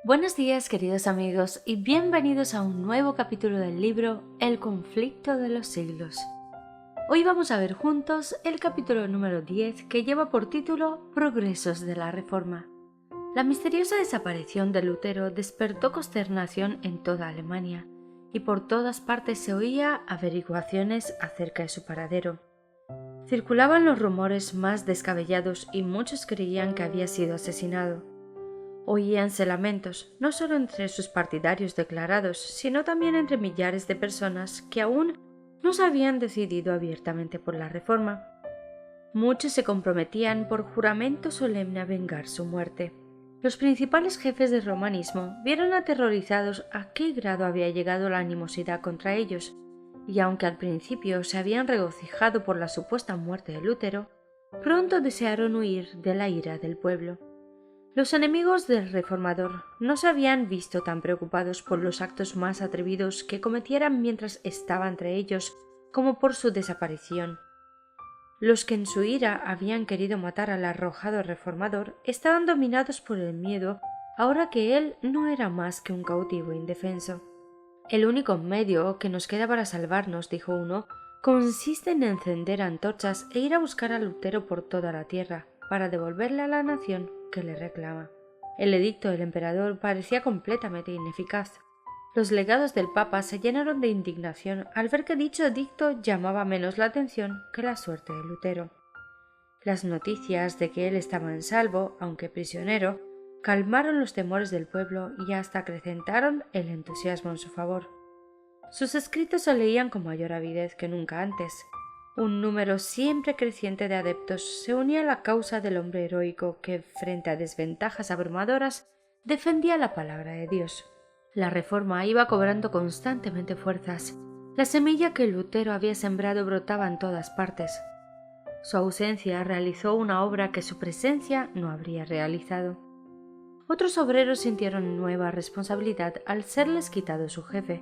Buenos días, queridos amigos, y bienvenidos a un nuevo capítulo del libro El conflicto de los siglos. Hoy vamos a ver juntos el capítulo número 10, que lleva por título Progresos de la Reforma. La misteriosa desaparición de Lutero despertó consternación en toda Alemania, y por todas partes se oía averiguaciones acerca de su paradero. Circulaban los rumores más descabellados y muchos creían que había sido asesinado. Oíanse lamentos, no solo entre sus partidarios declarados, sino también entre millares de personas que aún no se habían decidido abiertamente por la reforma. Muchos se comprometían por juramento solemne a vengar su muerte. Los principales jefes del romanismo vieron aterrorizados a qué grado había llegado la animosidad contra ellos, y aunque al principio se habían regocijado por la supuesta muerte de Lutero, pronto desearon huir de la ira del pueblo. Los enemigos del reformador no se habían visto tan preocupados por los actos más atrevidos que cometieran mientras estaba entre ellos como por su desaparición. Los que en su ira habían querido matar al arrojado reformador estaban dominados por el miedo ahora que él no era más que un cautivo indefenso. El único medio que nos queda para salvarnos, dijo uno, consiste en encender antorchas e ir a buscar a Lutero por toda la tierra, para devolverle a la nación que le reclama. El edicto del emperador parecía completamente ineficaz. Los legados del Papa se llenaron de indignación al ver que dicho edicto llamaba menos la atención que la suerte de Lutero. Las noticias de que él estaba en salvo, aunque prisionero, calmaron los temores del pueblo y hasta acrecentaron el entusiasmo en su favor. Sus escritos se leían con mayor avidez que nunca antes. Un número siempre creciente de adeptos se unía a la causa del hombre heroico que, frente a desventajas abrumadoras, defendía la palabra de Dios. La reforma iba cobrando constantemente fuerzas. La semilla que Lutero había sembrado brotaba en todas partes. Su ausencia realizó una obra que su presencia no habría realizado. Otros obreros sintieron nueva responsabilidad al serles quitado su jefe,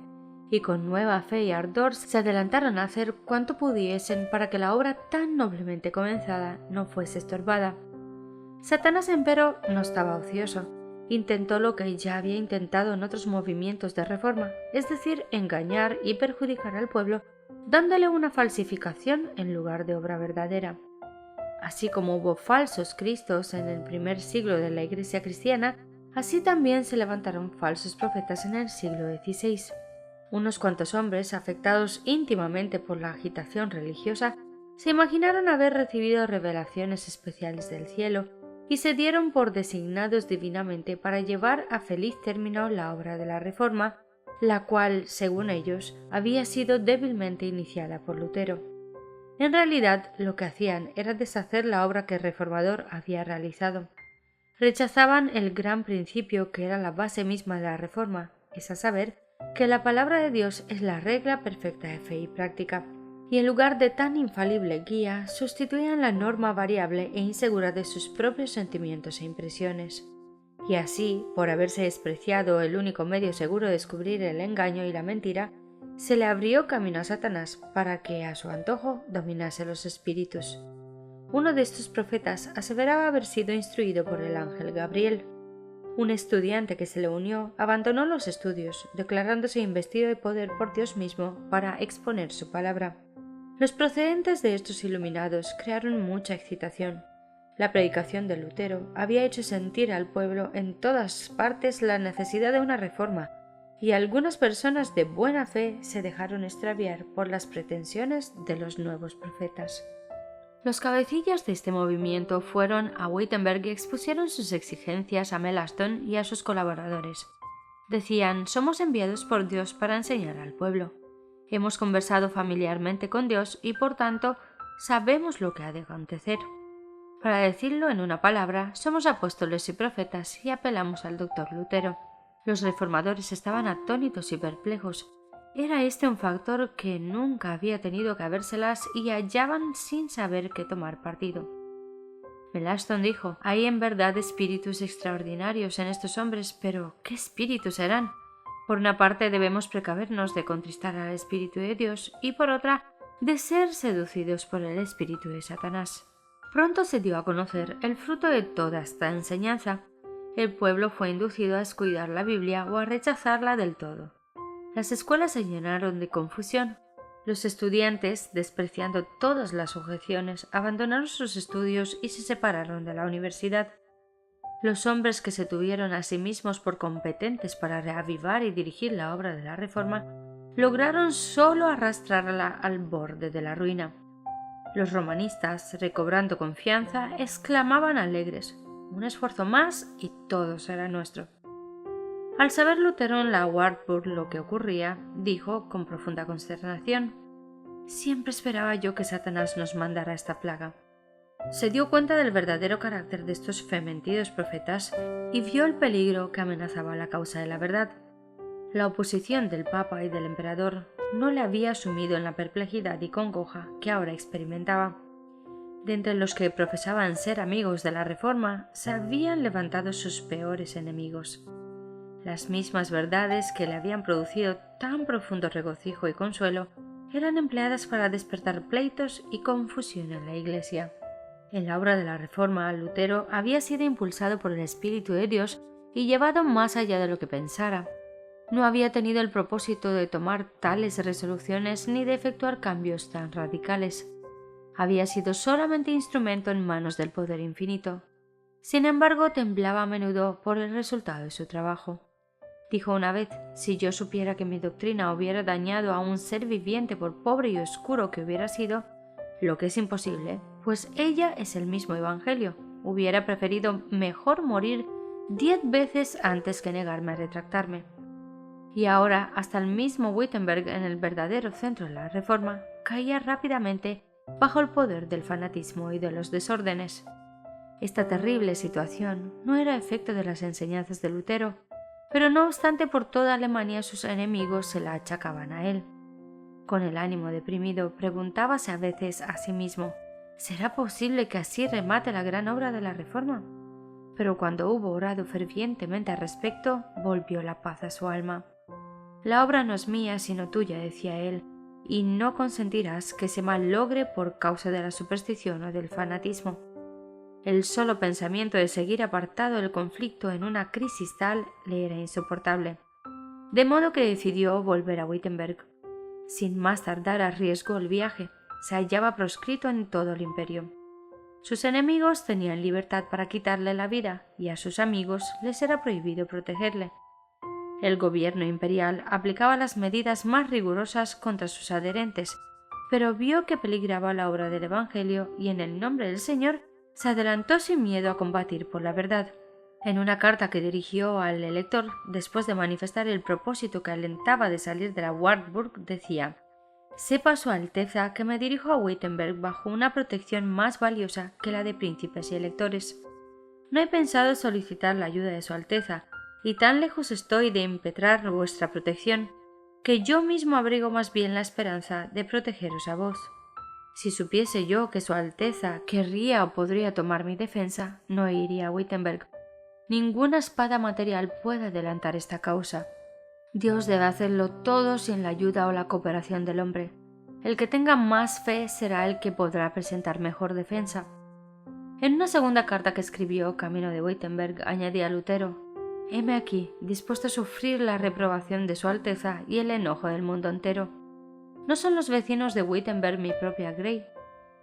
y con nueva fe y ardor se adelantaron a hacer cuanto pudiesen para que la obra tan noblemente comenzada no fuese estorbada. Satanás, empero, no estaba ocioso. Intentó lo que ya había intentado en otros movimientos de reforma, es decir, engañar y perjudicar al pueblo, dándole una falsificación en lugar de obra verdadera. Así como hubo falsos cristos en el primer siglo de la Iglesia cristiana, así también se levantaron falsos profetas en el siglo XVI. Unos cuantos hombres, afectados íntimamente por la agitación religiosa, se imaginaron haber recibido revelaciones especiales del cielo y se dieron por designados divinamente para llevar a feliz término la obra de la Reforma, la cual, según ellos, había sido débilmente iniciada por Lutero. En realidad, lo que hacían era deshacer la obra que el reformador había realizado. Rechazaban el gran principio que era la base misma de la Reforma, es a saber, que la palabra de Dios es la regla perfecta de fe y práctica, y en lugar de tan infalible guía sustituían la norma variable e insegura de sus propios sentimientos e impresiones. Y así, por haberse despreciado el único medio seguro de descubrir el engaño y la mentira, se le abrió camino a Satanás para que, a su antojo, dominase los espíritus. Uno de estos profetas aseveraba haber sido instruido por el ángel Gabriel. Un estudiante que se le unió abandonó los estudios, declarándose investido de poder por Dios mismo para exponer su palabra. Los procedentes de estos iluminados crearon mucha excitación. La predicación de Lutero había hecho sentir al pueblo en todas partes la necesidad de una reforma, y algunas personas de buena fe se dejaron extraviar por las pretensiones de los nuevos profetas. Los cabecillas de este movimiento fueron a Wittenberg y expusieron sus exigencias a Melanchthon y a sus colaboradores. Decían: somos enviados por Dios para enseñar al pueblo. Hemos conversado familiarmente con Dios y, por tanto, sabemos lo que ha de acontecer. Para decirlo en una palabra, somos apóstoles y profetas y apelamos al doctor Lutero. Los reformadores estaban atónitos y perplejos. Era este un factor que nunca había tenido que habérselas y hallaban sin saber qué tomar partido. Melanchthon dijo: hay en verdad espíritus extraordinarios en estos hombres, pero ¿qué espíritus serán? Por una parte debemos precavernos de contristar al Espíritu de Dios y por otra de ser seducidos por el espíritu de Satanás. Pronto se dio a conocer el fruto de toda esta enseñanza. El pueblo fue inducido a descuidar la Biblia o a rechazarla del todo. Las escuelas se llenaron de confusión. Los estudiantes, despreciando todas las objeciones, abandonaron sus estudios y se separaron de la universidad. Los hombres que se tuvieron a sí mismos por competentes para reavivar y dirigir la obra de la Reforma lograron solo arrastrarla al borde de la ruina. Los romanistas, recobrando confianza, exclamaban alegres: «Un esfuerzo más y todo será nuestro». Al saber Lutero en la Wartburg lo que ocurría, dijo con profunda consternación: «Siempre esperaba yo que Satanás nos mandara esta plaga». Se dio cuenta del verdadero carácter de estos fementidos profetas y vio el peligro que amenazaba la causa de la verdad. La oposición del Papa y del Emperador no le había sumido en la perplejidad y congoja que ahora experimentaba. De entre los que profesaban ser amigos de la Reforma se habían levantado sus peores enemigos. Las mismas verdades que le habían producido tan profundo regocijo y consuelo eran empleadas para despertar pleitos y confusión en la Iglesia. En la obra de la Reforma, Lutero había sido impulsado por el Espíritu de Dios y llevado más allá de lo que pensara. No había tenido el propósito de tomar tales resoluciones ni de efectuar cambios tan radicales. Había sido solamente instrumento en manos del poder infinito. Sin embargo, temblaba a menudo por el resultado de su trabajo. Dijo una vez: «Si yo supiera que mi doctrina hubiera dañado a un ser viviente por pobre y oscuro que hubiera sido, lo que es imposible, pues ella es el mismo Evangelio, hubiera preferido mejor morir 10 veces antes que negarme a retractarme». Y ahora hasta el mismo Wittenberg, en el verdadero centro de la Reforma, caía rápidamente bajo el poder del fanatismo y de los desórdenes. Esta terrible situación no era efecto de las enseñanzas de Lutero, pero no obstante por toda Alemania sus enemigos se la achacaban a él. Con el ánimo deprimido preguntábase a veces a sí mismo: ¿será posible que así remate la gran obra de la Reforma? Pero cuando hubo orado fervientemente al respecto, volvió la paz a su alma. «La obra no es mía sino tuya», decía él, «y no consentirás que se malogre por causa de la superstición o del fanatismo». El solo pensamiento de seguir apartado del conflicto en una crisis tal le era insoportable. De modo que decidió volver a Wittenberg. Sin más tardar arriesgó el viaje. Se hallaba proscrito en todo el imperio. Sus enemigos tenían libertad para quitarle la vida y a sus amigos les era prohibido protegerle. El gobierno imperial aplicaba las medidas más rigurosas contra sus adherentes, pero vio que peligraba la obra del Evangelio y en el nombre del Señor se adelantó sin miedo a combatir por la verdad. En una carta que dirigió al elector, después de manifestar el propósito que alentaba de salir de la Wartburg, decía: «Sepa Su Alteza que me dirijo a Wittenberg bajo una protección más valiosa que la de príncipes y electores. No he pensado solicitar la ayuda de Su Alteza, y tan lejos estoy de impetrar vuestra protección, que yo mismo abrigo más bien la esperanza de protegeros a vos. Si supiese yo que Su Alteza querría o podría tomar mi defensa, no iría a Wittenberg. Ninguna espada material puede adelantar esta causa. Dios debe hacerlo todo sin la ayuda o la cooperación del hombre. El que tenga más fe será el que podrá presentar mejor defensa». En una segunda carta que escribió camino de Wittenberg, añadía Lutero: «Heme aquí, dispuesto a sufrir la reprobación de Su Alteza y el enojo del mundo entero. No son los vecinos de Wittenberg mi propia grey.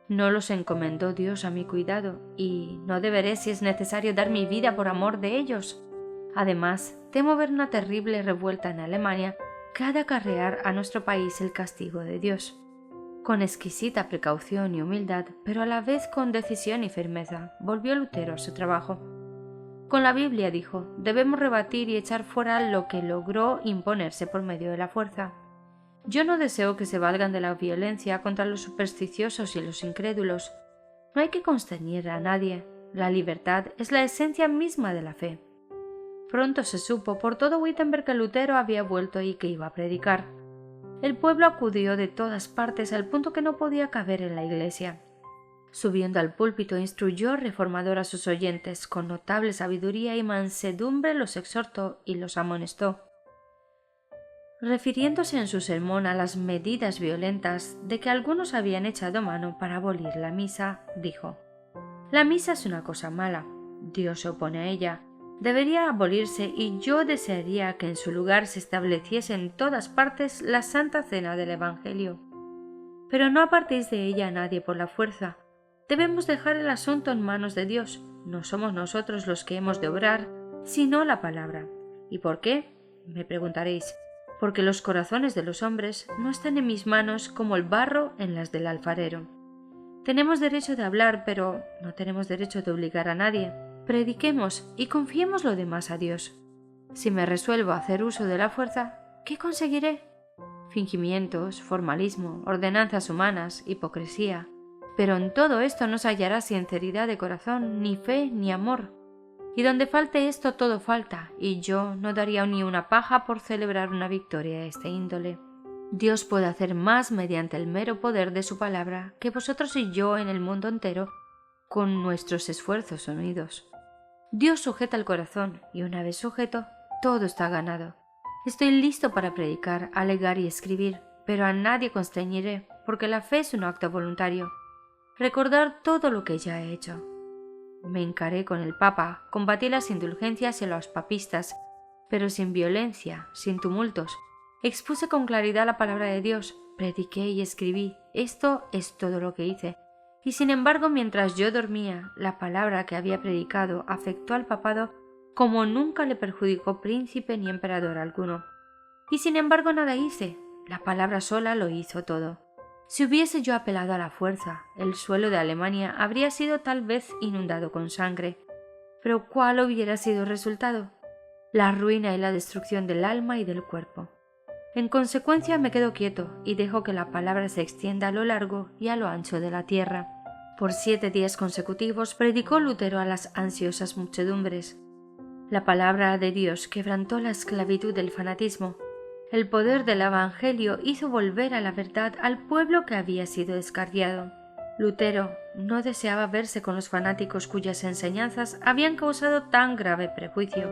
No los encomendó Dios a mi cuidado, y no deberé, si es necesario, dar mi vida por amor de ellos. Además, temo ver una terrible revuelta en Alemania que ha de acarrear a nuestro país el castigo de Dios». Con exquisita precaución y humildad, pero a la vez con decisión y firmeza, volvió Lutero a su trabajo. Con la Biblia, dijo, debemos rebatir y echar fuera lo que logró imponerse por medio de la fuerza. Yo no deseo que se valgan de la violencia contra los supersticiosos y los incrédulos. No hay que constreñir a nadie. La libertad es la esencia misma de la fe. Pronto se supo por todo Wittenberg que Lutero había vuelto y que iba a predicar. El pueblo acudió de todas partes al punto que no podía caber en la iglesia. Subiendo al púlpito, instruyó reformador a sus oyentes, con notable sabiduría y mansedumbre los exhortó y los amonestó. Refiriéndose en su sermón a las medidas violentas de que algunos habían echado mano para abolir la misa, dijo: «La misa es una cosa mala, Dios se opone a ella, debería abolirse y yo desearía que en su lugar se estableciese en todas partes la Santa Cena del Evangelio. Pero no apartéis de ella a nadie por la fuerza. Debemos dejar el asunto en manos de Dios. No somos nosotros los que hemos de obrar, sino la palabra. ¿Y por qué? Me preguntaréis. Porque los corazones de los hombres no están en mis manos como el barro en las del alfarero. Tenemos derecho de hablar, pero no tenemos derecho de obligar a nadie. Prediquemos y confiemos lo demás a Dios. Si me resuelvo a hacer uso de la fuerza, ¿qué conseguiré? Fingimientos, formalismo, ordenanzas humanas, hipocresía. Pero en todo esto no se hallará sinceridad de corazón, ni fe, ni amor. Y donde falte esto todo falta, y yo no daría ni una paja por celebrar una victoria de este índole. Dios puede hacer más mediante el mero poder de su palabra que vosotros y yo en el mundo entero con nuestros esfuerzos unidos. Dios sujeta el corazón, y una vez sujeto, todo está ganado. Estoy listo para predicar, alegar y escribir, pero a nadie constreñiré, porque la fe es un acto voluntario. Recordar todo lo que ya he hecho. Me encaré con el Papa, combatí las indulgencias y a los papistas, pero sin violencia, sin tumultos. Expuse con claridad la palabra de Dios, prediqué y escribí. Esto es todo lo que hice. Y sin embargo, mientras yo dormía, la palabra que había predicado afectó al papado como nunca le perjudicó príncipe ni emperador alguno. Y sin embargo nada hice, la palabra sola lo hizo todo. Si hubiese yo apelado a la fuerza, el suelo de Alemania habría sido tal vez inundado con sangre. Pero ¿cuál hubiera sido el resultado? La ruina y la destrucción del alma y del cuerpo. En consecuencia me quedo quieto y dejo que la palabra se extienda a lo largo y a lo ancho de la tierra. Por 7 días consecutivos predicó Lutero a las ansiosas muchedumbres. La palabra de Dios quebrantó la esclavitud del fanatismo. El poder del Evangelio hizo volver a la verdad al pueblo que había sido descarriado. Lutero no deseaba verse con los fanáticos cuyas enseñanzas habían causado tan grave prejuicio.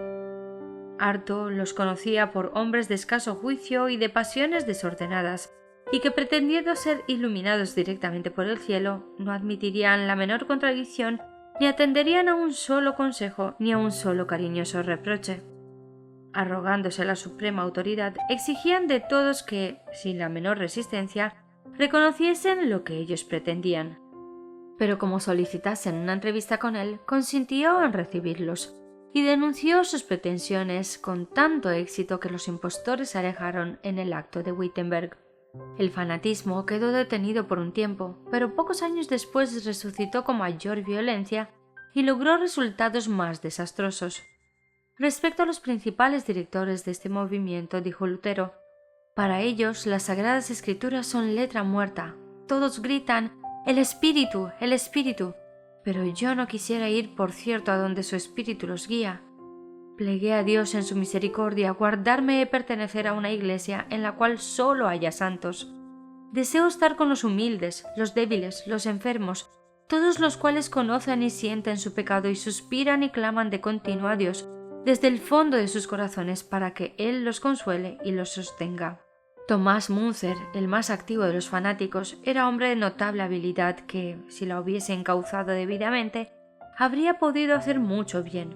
Harto los conocía por hombres de escaso juicio y de pasiones desordenadas, y que pretendiendo ser iluminados directamente por el cielo, no admitirían la menor contradicción ni atenderían a un solo consejo ni a un solo cariñoso reproche. Arrogándose la suprema autoridad, exigían de todos que, sin la menor resistencia, reconociesen lo que ellos pretendían. Pero como solicitasen una entrevista con él, consintió en recibirlos, y denunció sus pretensiones con tanto éxito que los impostores se alejaron en el acto de Wittenberg. El fanatismo quedó detenido por un tiempo, pero pocos años después resucitó con mayor violencia y logró resultados más desastrosos. Respecto a los principales directores de este movimiento, dijo Lutero, para ellos las sagradas escrituras son letra muerta. Todos gritan el espíritu, pero yo no quisiera ir, por cierto, a donde su espíritu los guía. Plegué a Dios en su misericordia guardarme de pertenecer a una iglesia en la cual solo haya santos. Deseo estar con los humildes, los débiles, los enfermos, todos los cuales conocen y sienten su pecado y suspiran y claman de continuo a Dios desde el fondo de sus corazones para que Él los consuele y los sostenga. Tomás Münzer, el más activo de los fanáticos, era hombre de notable habilidad que, si la hubiese encauzado debidamente, habría podido hacer mucho bien,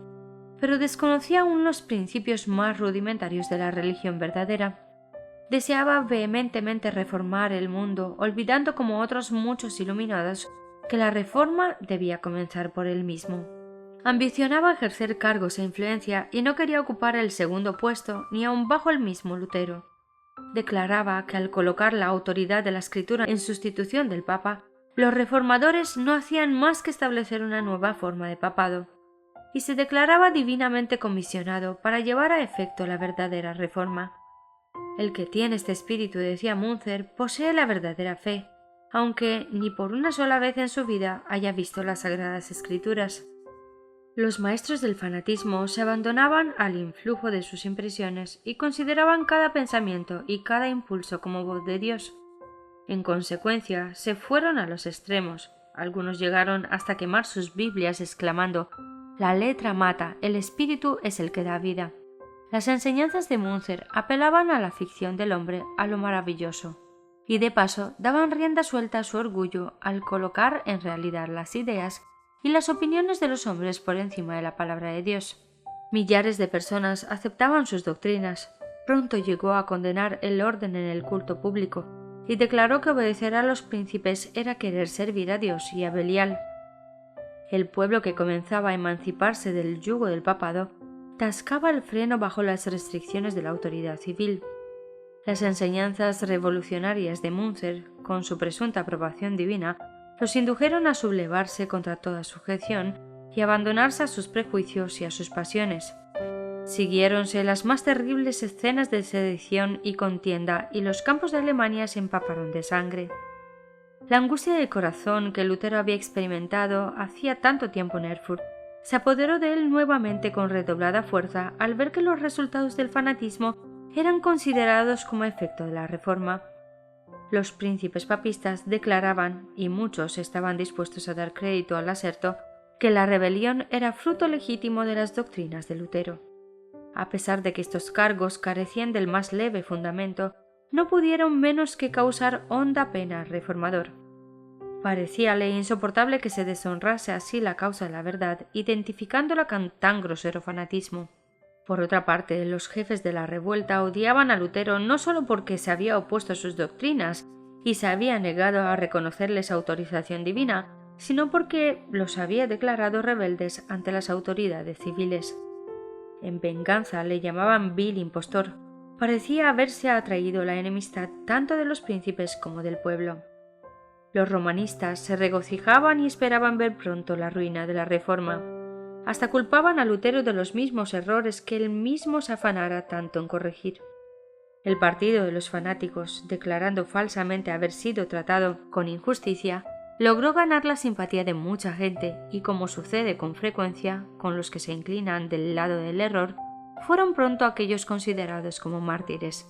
pero desconocía aún los principios más rudimentarios de la religión verdadera. Deseaba vehementemente reformar el mundo, olvidando como otros muchos iluminados que la reforma debía comenzar por él mismo. Ambicionaba ejercer cargos e influencia y no quería ocupar el segundo puesto ni aun bajo el mismo Lutero. Declaraba que al colocar la autoridad de la escritura en sustitución del Papa, los reformadores no hacían más que establecer una nueva forma de papado, y se declaraba divinamente comisionado para llevar a efecto la verdadera reforma. El que tiene este espíritu, decía Münzer, posee la verdadera fe, aunque ni por una sola vez en su vida haya visto las sagradas escrituras. Los maestros del fanatismo se abandonaban al influjo de sus impresiones y consideraban cada pensamiento y cada impulso como voz de Dios. En consecuencia, se fueron a los extremos. Algunos llegaron hasta quemar sus Biblias exclamando: «La letra mata, el espíritu es el que da vida». Las enseñanzas de Münzer apelaban a la ficción del hombre, a lo maravilloso, y de paso daban rienda suelta a su orgullo al colocar en realidad las ideas y las opiniones de los hombres por encima de la palabra de Dios. Millares de personas aceptaban sus doctrinas. Pronto llegó a condenar el orden en el culto público y declaró que obedecer a los príncipes era querer servir a Dios y a Belial. El pueblo que comenzaba a emanciparse del yugo del papado tascaba el freno bajo las restricciones de la autoridad civil. Las enseñanzas revolucionarias de Münzer, con su presunta aprobación divina, los indujeron a sublevarse contra toda sujeción y abandonarse a sus prejuicios y a sus pasiones. Siguiéronse las más terribles escenas de sedición y contienda y los campos de Alemania se empaparon de sangre. La angustia del corazón que Lutero había experimentado hacía tanto tiempo en Erfurt se apoderó de él nuevamente con redoblada fuerza al ver que los resultados del fanatismo eran considerados como efecto de la Reforma. Los príncipes papistas declaraban, y muchos estaban dispuestos a dar crédito al aserto, que la rebelión era fruto legítimo de las doctrinas de Lutero. A pesar de que estos cargos carecían del más leve fundamento, no pudieron menos que causar honda pena al reformador. Parecíale insoportable que se deshonrase así la causa de la verdad, identificándola con tan grosero fanatismo. Por otra parte, los jefes de la revuelta odiaban a Lutero no solo porque se había opuesto a sus doctrinas y se había negado a reconocerles autorización divina, sino porque los había declarado rebeldes ante las autoridades civiles. En venganza le llamaban vil impostor. Parecía haberse atraído la enemistad tanto de los príncipes como del pueblo. Los romanistas se regocijaban y esperaban ver pronto la ruina de la Reforma. Hasta culpaban a Lutero de los mismos errores que él mismo se afanara tanto en corregir. El partido de los fanáticos, declarando falsamente haber sido tratado con injusticia, logró ganar la simpatía de mucha gente y, como sucede con frecuencia con los que se inclinan del lado del error, fueron pronto aquellos considerados como mártires.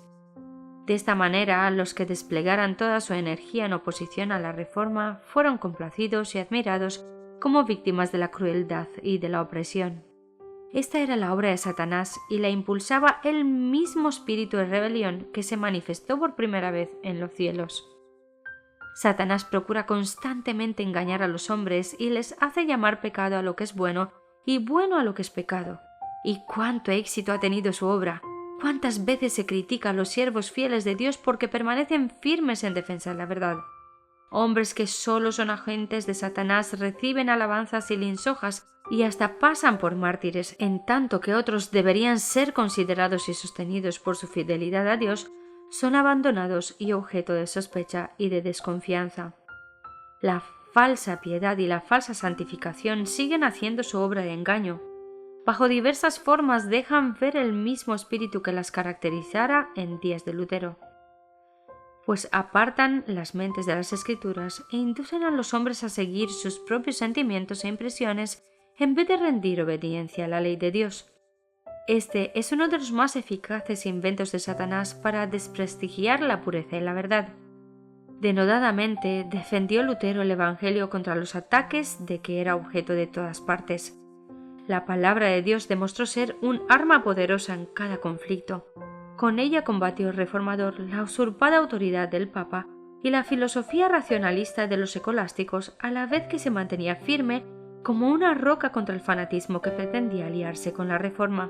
De esta manera, los que desplegaran toda su energía en oposición a la Reforma fueron complacidos y admirados como víctimas de la crueldad y de la opresión. Esta era la obra de Satanás y la impulsaba el mismo espíritu de rebelión que se manifestó por primera vez en los cielos. Satanás procura constantemente engañar a los hombres y les hace llamar pecado a lo que es bueno y bueno a lo que es pecado. ¿Y cuánto éxito ha tenido su obra? ¿Cuántas veces se critica a los siervos fieles de Dios porque permanecen firmes en defensa de la verdad? Hombres que solo son agentes de Satanás reciben alabanzas y lisonjas y hasta pasan por mártires, en tanto que otros deberían ser considerados y sostenidos por su fidelidad a Dios, son abandonados y objeto de sospecha y de desconfianza. La falsa piedad y la falsa santificación siguen haciendo su obra de engaño. Bajo diversas formas dejan ver el mismo espíritu que las caracterizara en días de Lutero, pues apartan las mentes de las Escrituras e inducen a los hombres a seguir sus propios sentimientos e impresiones en vez de rendir obediencia a la ley de Dios. Este es uno de los más eficaces inventos de Satanás para desprestigiar la pureza y la verdad. Denodadamente defendió Lutero el Evangelio contra los ataques de que era objeto de todas partes. La palabra de Dios demostró ser un arma poderosa en cada conflicto. Con ella combatió el reformador la usurpada autoridad del Papa y la filosofía racionalista de los escolásticos, a la vez que se mantenía firme como una roca contra el fanatismo que pretendía aliarse con la Reforma.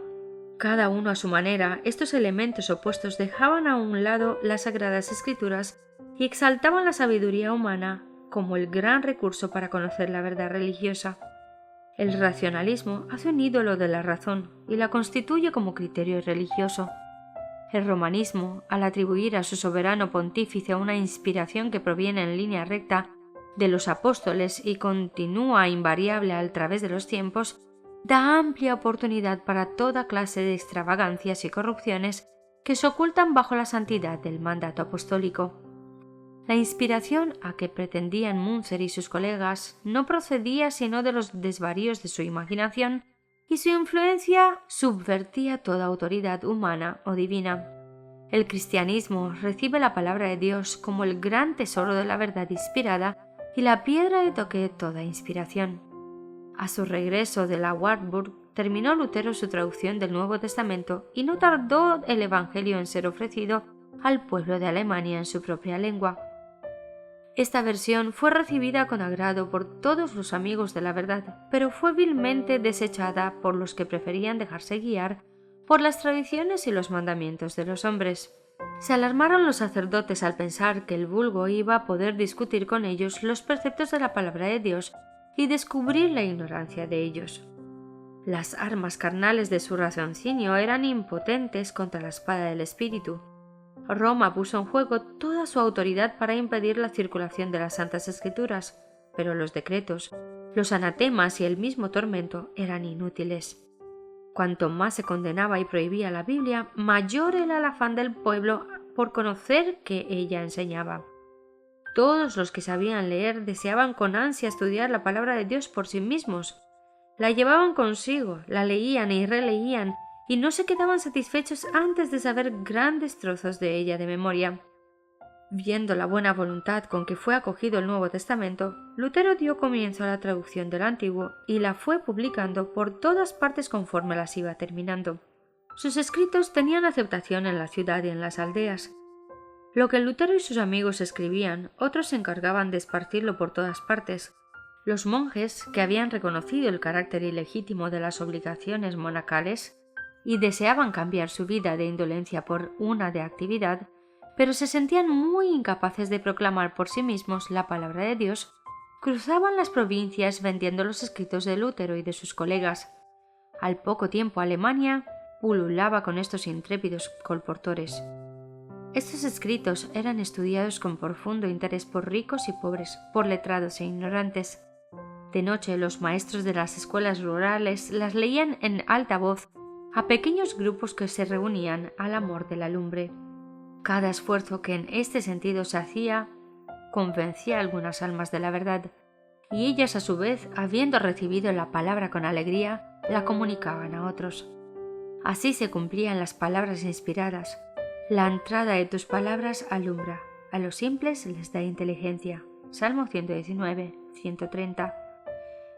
Cada uno a su manera, estos elementos opuestos dejaban a un lado las Sagradas Escrituras y exaltaban la sabiduría humana como el gran recurso para conocer la verdad religiosa. El racionalismo hace un ídolo de la razón y la constituye como criterio religioso. El romanismo, al atribuir a su soberano pontífice una inspiración que proviene en línea recta de los apóstoles y continúa invariable a través de los tiempos, da amplia oportunidad para toda clase de extravagancias y corrupciones que se ocultan bajo la santidad del mandato apostólico. La inspiración a que pretendían Münzer y sus colegas no procedía sino de los desvaríos de su imaginación, y su influencia subvertía toda autoridad humana o divina. El cristianismo recibe la palabra de Dios como el gran tesoro de la verdad inspirada y la piedra de toque de toda inspiración. A su regreso de la Wartburg, terminó Lutero su traducción del Nuevo Testamento y no tardó el Evangelio en ser ofrecido al pueblo de Alemania en su propia lengua. Esta versión fue recibida con agrado por todos los amigos de la verdad, pero fue vilmente desechada por los que preferían dejarse guiar por las tradiciones y los mandamientos de los hombres. Se alarmaron los sacerdotes al pensar que el vulgo iba a poder discutir con ellos los preceptos de la palabra de Dios y descubrir la ignorancia de ellos. Las armas carnales de su raciocinio eran impotentes contra la espada del Espíritu. Roma puso en juego toda su autoridad para impedir la circulación de las Santas Escrituras, pero los decretos, los anatemas y el mismo tormento eran inútiles. Cuanto más se condenaba y prohibía la Biblia, mayor era el afán del pueblo por conocer qué ella enseñaba. Todos los que sabían leer deseaban con ansia estudiar la palabra de Dios por sí mismos. La llevaban consigo, la leían y releían, y no se quedaban satisfechos antes de saber grandes trozos de ella de memoria. Viendo la buena voluntad con que fue acogido el Nuevo Testamento, Lutero dio comienzo a la traducción del Antiguo y la fue publicando por todas partes conforme las iba terminando. Sus escritos tenían aceptación en la ciudad y en las aldeas. Lo que Lutero y sus amigos escribían, otros se encargaban de esparcirlo por todas partes. Los monjes, que habían reconocido el carácter ilegítimo de las obligaciones monacales y deseaban cambiar su vida de indolencia por una de actividad, pero se sentían muy incapaces de proclamar por sí mismos la palabra de Dios, cruzaban las provincias vendiendo los escritos de Lutero y de sus colegas. Al poco tiempo Alemania pululaba con estos intrépidos colportores. Estos escritos eran estudiados con profundo interés por ricos y pobres, por letrados e ignorantes. De noche los maestros de las escuelas rurales las leían en alta voz a pequeños grupos que se reunían al amor de la lumbre. Cada esfuerzo que en este sentido se hacía convencía a algunas almas de la verdad, y ellas a su vez, habiendo recibido la palabra con alegría, la comunicaban a otros. Así se cumplían las palabras inspiradas. La entrada de tus palabras alumbra, a los simples les da inteligencia. Salmo 119, 130.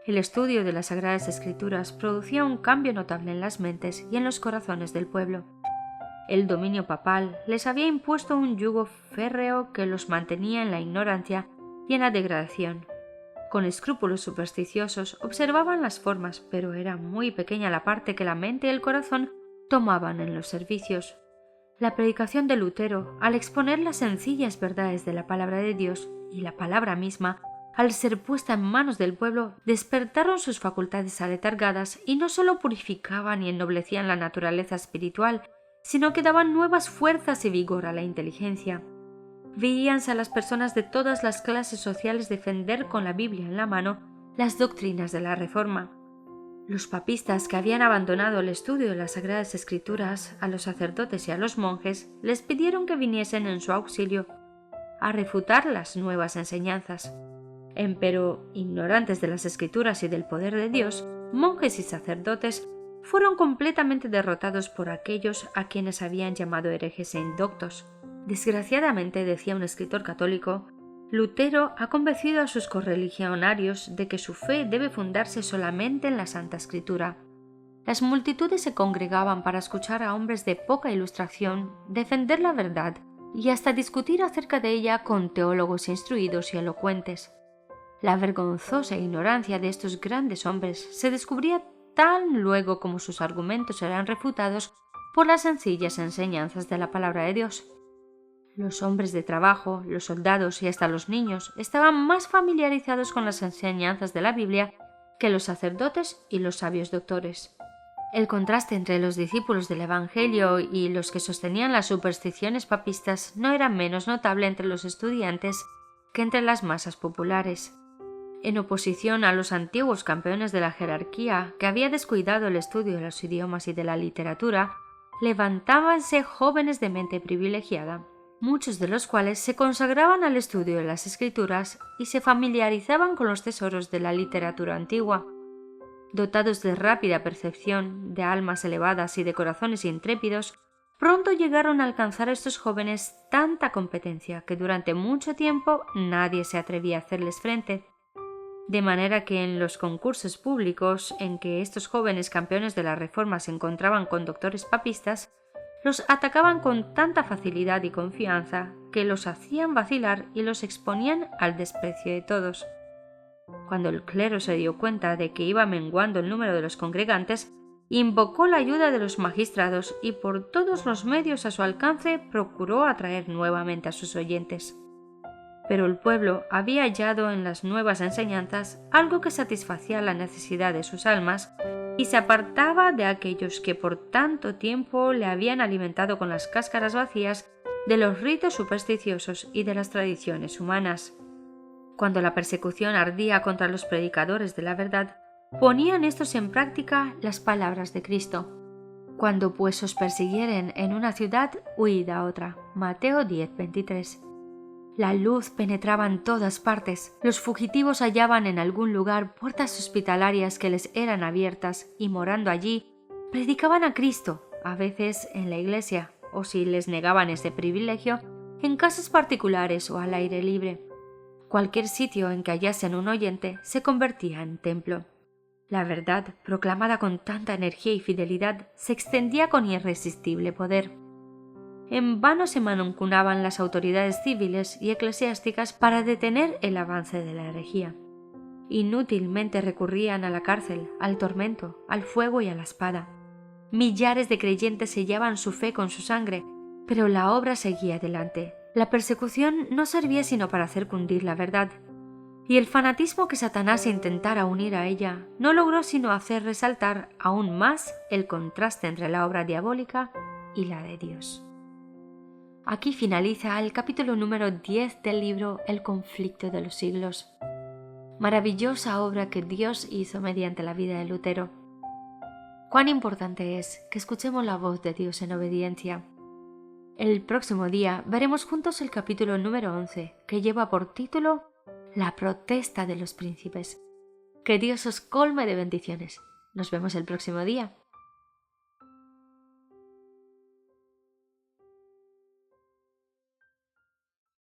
El estudio de las Sagradas Escrituras producía un cambio notable en las mentes y en los corazones del pueblo. El dominio papal les había impuesto un yugo férreo que los mantenía en la ignorancia y en la degradación. Con escrúpulos supersticiosos observaban las formas, pero era muy pequeña la parte que la mente y el corazón tomaban en los servicios. La predicación de Lutero, al exponer las sencillas verdades de la palabra de Dios y la palabra misma, al ser puesta en manos del pueblo, despertaron sus facultades aletargadas y no sólo purificaban y ennoblecían la naturaleza espiritual, sino que daban nuevas fuerzas y vigor a la inteligencia. Veíanse a las personas de todas las clases sociales defender con la Biblia en la mano las doctrinas de la Reforma. Los papistas que habían abandonado el estudio de las Sagradas Escrituras a los sacerdotes y a los monjes les pidieron que viniesen en su auxilio a refutar las nuevas enseñanzas. Empero, ignorantes de las Escrituras y del poder de Dios, monjes y sacerdotes fueron completamente derrotados por aquellos a quienes habían llamado herejes e indoctos. Desgraciadamente, decía un escritor católico, Lutero ha convencido a sus correligionarios de que su fe debe fundarse solamente en la Santa Escritura. Las multitudes se congregaban para escuchar a hombres de poca ilustración defender la verdad y hasta discutir acerca de ella con teólogos instruidos y elocuentes. La vergonzosa ignorancia de estos grandes hombres se descubría tan luego como sus argumentos eran refutados por las sencillas enseñanzas de la palabra de Dios. Los hombres de trabajo, los soldados y hasta los niños estaban más familiarizados con las enseñanzas de la Biblia que los sacerdotes y los sabios doctores. El contraste entre los discípulos del Evangelio y los que sostenían las supersticiones papistas no era menos notable entre los estudiantes que entre las masas populares. En oposición a los antiguos campeones de la jerarquía que había descuidado el estudio de los idiomas y de la literatura, levantábanse jóvenes de mente privilegiada, muchos de los cuales se consagraban al estudio de las Escrituras y se familiarizaban con los tesoros de la literatura antigua. Dotados de rápida percepción, de almas elevadas y de corazones intrépidos, pronto llegaron a alcanzar estos jóvenes tanta competencia que durante mucho tiempo nadie se atrevía a hacerles frente. De manera que en los concursos públicos en que estos jóvenes campeones de la Reforma se encontraban con doctores papistas, los atacaban con tanta facilidad y confianza que los hacían vacilar y los exponían al desprecio de todos. Cuando el clero se dio cuenta de que iba menguando el número de los congregantes, invocó la ayuda de los magistrados y por todos los medios a su alcance procuró atraer nuevamente a sus oyentes. Pero el pueblo había hallado en las nuevas enseñanzas algo que satisfacía la necesidad de sus almas y se apartaba de aquellos que por tanto tiempo le habían alimentado con las cáscaras vacías de los ritos supersticiosos y de las tradiciones humanas. Cuando la persecución ardía contra los predicadores de la verdad, ponían estos en práctica las palabras de Cristo. Cuando pues os persiguieren en una ciudad, huid a otra. Mateo 10:23. La luz penetraba en todas partes. Los fugitivos hallaban en algún lugar puertas hospitalarias que les eran abiertas y morando allí, predicaban a Cristo, a veces en la iglesia, o si les negaban ese privilegio, en casas particulares o al aire libre. Cualquier sitio en que hallasen un oyente se convertía en templo. La verdad, proclamada con tanta energía y fidelidad, se extendía con irresistible poder. En vano se mancomunaban las autoridades civiles y eclesiásticas para detener el avance de la herejía. Inútilmente recurrían a la cárcel, al tormento, al fuego y a la espada. Millares de creyentes sellaban su fe con su sangre, pero la obra seguía adelante. La persecución no servía sino para hacer cundir la verdad, y el fanatismo que Satanás intentara unir a ella no logró sino hacer resaltar aún más el contraste entre la obra diabólica y la de Dios. Aquí finaliza el capítulo número 10 del libro El conflicto de los siglos. Maravillosa obra que Dios hizo mediante la vida de Lutero. Cuán importante es que escuchemos la voz de Dios en obediencia. El próximo día veremos juntos el capítulo número 11, que lleva por título La protesta de los príncipes. Que Dios os colme de bendiciones. Nos vemos el próximo día.